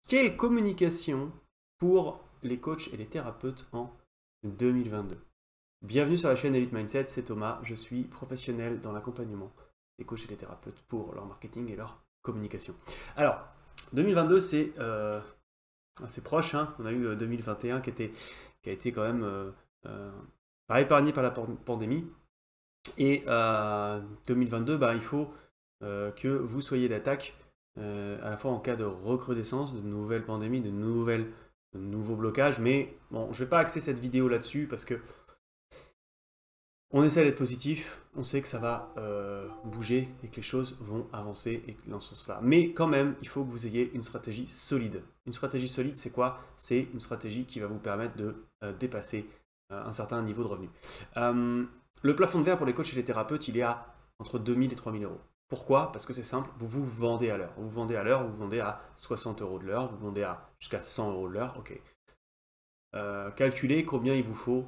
Quelle communication pour les coachs et les thérapeutes en 2022? Bienvenue sur la chaîne Elite Mindset, c'est Thomas, je suis professionnel dans l'accompagnement des coachs et des thérapeutes pour leur marketing et leur communication. Alors, 2022 c'est assez proche, hein. On a eu 2021 qui a été quand même pas épargné par la pandémie. Et 2022, il faut que vous soyez d'attaque à la fois en cas de recrudescence, de nouvelles pandémies, de nouveaux blocages. Mais bon, je ne vais pas axer cette vidéo là-dessus parce que on essaie d'être positif, on sait que ça va bouger et que les choses vont avancer et dans ce sens-là. Mais quand même, il faut que vous ayez une stratégie solide. Une stratégie solide, c'est quoi? C'est une stratégie qui va vous permettre de dépasser un certain niveau de revenu. Le plafond de verre pour les coachs et les thérapeutes, il est à entre 2000 et 3000 euros. Pourquoi? Parce que c'est simple, vous vous vendez à l'heure. Vous vendez à l'heure, vous vendez à 60 euros de l'heure, vous vendez à jusqu'à 100 euros de l'heure. Ok. Calculez combien il vous faut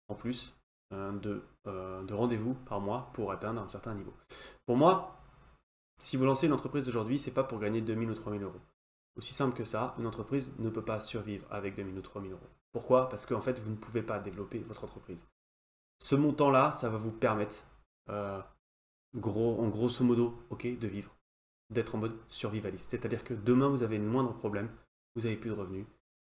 en plus de rendez-vous par mois pour atteindre un certain niveau. Pour moi, si vous lancez une entreprise aujourd'hui, c'est pas pour gagner 2000 ou 3000 euros. Aussi simple que ça, une entreprise ne peut pas survivre avec 2000 ou 3000 euros. Pourquoi? Parce qu'en fait, vous ne pouvez pas développer votre entreprise. Ce montant-là, ça va vous permettre, en grosso modo, de vivre, d'être en mode survivaliste. C'est-à-dire que demain, vous avez le moindre problème, vous n'avez plus de revenus,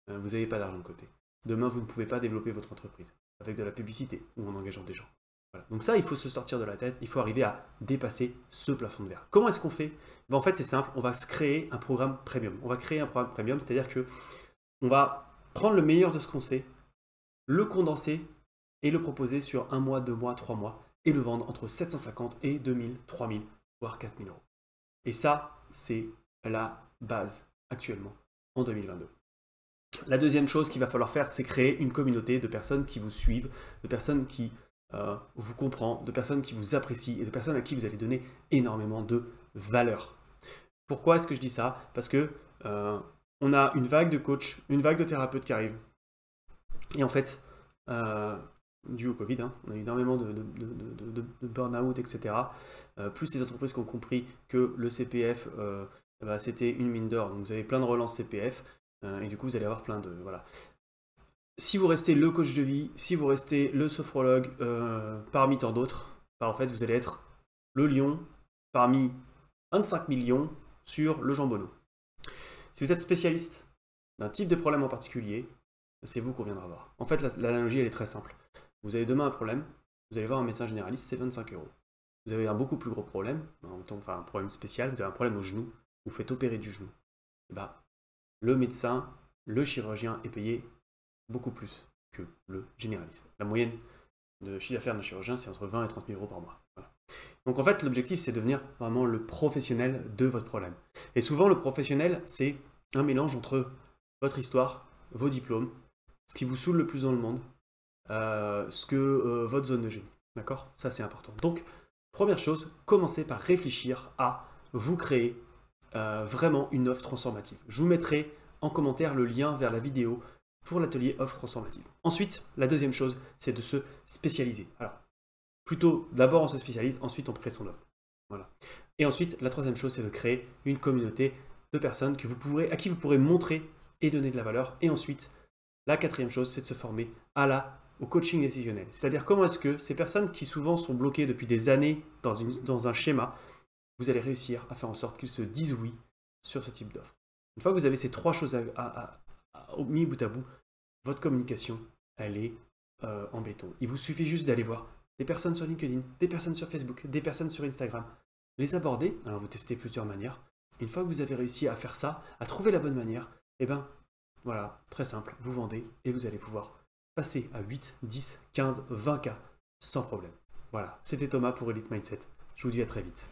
vous n'avez pas d'argent de côté. Demain, vous ne pouvez pas développer votre entreprise avec de la publicité ou en engageant des gens. Voilà. Donc ça, il faut se sortir de la tête, il faut arriver à dépasser ce plafond de verre. Comment est-ce qu'on fait? En fait, c'est simple, on va se créer un programme premium. On va créer un programme premium, c'est-à-dire que on va prendre le meilleur de ce qu'on sait, le condenser et le proposer sur 1 mois, 2 mois, 3 mois et le vendre entre 750 et 2000, 3000, voire 4000 euros. Et ça, c'est la base actuellement en 2022. La deuxième chose qu'il va falloir faire, c'est créer une communauté de personnes qui vous suivent, de personnes qui vous comprennent, de personnes qui vous apprécient et de personnes à qui vous allez donner énormément de valeur. Pourquoi est-ce que je dis ça? Parce que on a une vague de coachs, une vague de thérapeutes qui arrivent. Et en fait, dû au Covid, hein, on a eu énormément de burn-out, etc. Plus les entreprises qui ont compris que le CPF, c'était une mine d'or. Donc vous avez plein de relances CPF. Et du coup, vous allez avoir plein de... Voilà. Si vous restez le coach de vie, si vous restez le sophrologue parmi tant d'autres, en fait, vous allez être le lion parmi 25 millions sur le jambonneau. Si vous êtes spécialiste d'un type de problème en particulier, c'est vous qu'on viendra voir. En fait, l'analogie, elle est très simple. Vous avez demain un problème, vous allez voir un médecin généraliste, c'est 25 euros. Vous avez un beaucoup plus gros problème, un problème spécial, vous avez un problème au genou, vous faites opérer du genou. Le médecin, le chirurgien est payé beaucoup plus que le généraliste. La moyenne de chiffre d'affaires d'un chirurgien, c'est entre 20 et 30 000 euros par mois. Voilà. Donc en fait, l'objectif, c'est de devenir vraiment le professionnel de votre problème. Et souvent, le professionnel, c'est un mélange entre votre histoire, vos diplômes, ce qui vous saoule le plus dans le monde, votre zone de génie. D'accord? Ça, c'est important. Donc, première chose, commencez par réfléchir à vous créer vraiment une offre transformative. Je vous mettrai en commentaire le lien vers la vidéo pour l'atelier offre transformative. Ensuite, la deuxième chose, c'est de se spécialiser. Alors, plutôt d'abord on se spécialise, ensuite on crée son offre. Voilà. Et ensuite, la troisième chose, c'est de créer une communauté de personnes à qui vous pourrez montrer et donner de la valeur. Et ensuite, la quatrième chose, c'est de se former au coaching décisionnel. C'est-à-dire comment est-ce que ces personnes qui souvent sont bloquées depuis des années dans un schéma, vous allez réussir à faire en sorte qu'ils se disent oui sur ce type d'offre. Une fois que vous avez ces trois choses mis bout à bout, votre communication, elle est en béton. Il vous suffit juste d'aller voir des personnes sur LinkedIn, des personnes sur Facebook, des personnes sur Instagram, les aborder. Alors vous testez plusieurs manières. Une fois que vous avez réussi à faire ça, à trouver la bonne manière, voilà, très simple, vous vendez et vous allez pouvoir passer à 8, 10, 15, 20K sans problème. Voilà, c'était Thomas pour Elite Mindset. Je vous dis à très vite.